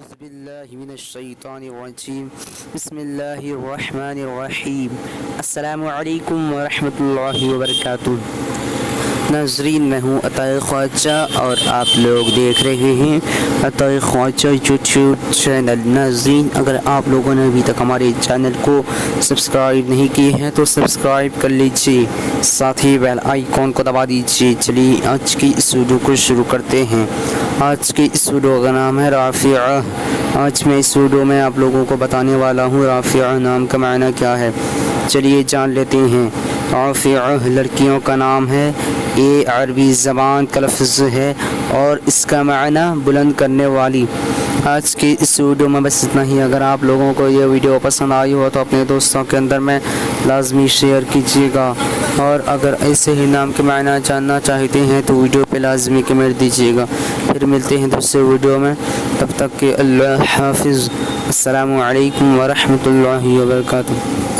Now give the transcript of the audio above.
اعوذ باللہ من الشیطان الرجیم بسم اللہ الرحمن الرحیم السلام علیکم ورحمۃ اللہ وبرکاتہ۔ ناظرین، میں ہوں عطائے خواجہ اور آپ لوگ دیکھ رہے ہیں عطائے خواجہ یوٹیوب چینل۔ ناظرین، اگر آپ لوگوں نے ابھی تک ہمارے چینل کو سبسکرائب نہیں کیے ہیں تو سبسکرائب کر لیجیے، ساتھ ہی بیل آئیکن کو دبا دیجیے۔ چلیے آج کی اس ویڈیو کو شروع کرتے ہیں۔ آج کی اس ویڈیو کا نام ہے رافیہ۔ آج میں اس ویڈیو میں آپ لوگوں کو بتانے والا ہوں رافیہ نام کا معنی کیا ہے۔ چلیے جان لیتے ہیں۔ رافیہ لڑکیوں کا نام ہے، یہ عربی زبان کا لفظ ہے اور اس کا معنی بلند کرنے والی۔ آج کی اس ویڈیو میں بس اتنا ہی۔ اگر آپ لوگوں کو یہ ویڈیو پسند آئی ہو تو اپنے دوستوں کے اندر میں لازمی شیئر کیجیے گا، اور اگر ایسے ہی نام کے معنی جاننا چاہتے ہیں تو ویڈیو پہ لازمی کمنٹ دیجیے گا۔ پھر ملتے ہیں دوسرے ویڈیو میں، تب تک کہ اللہ حافظ۔ السلام علیکم ورحمۃ اللہ وبرکاتہ۔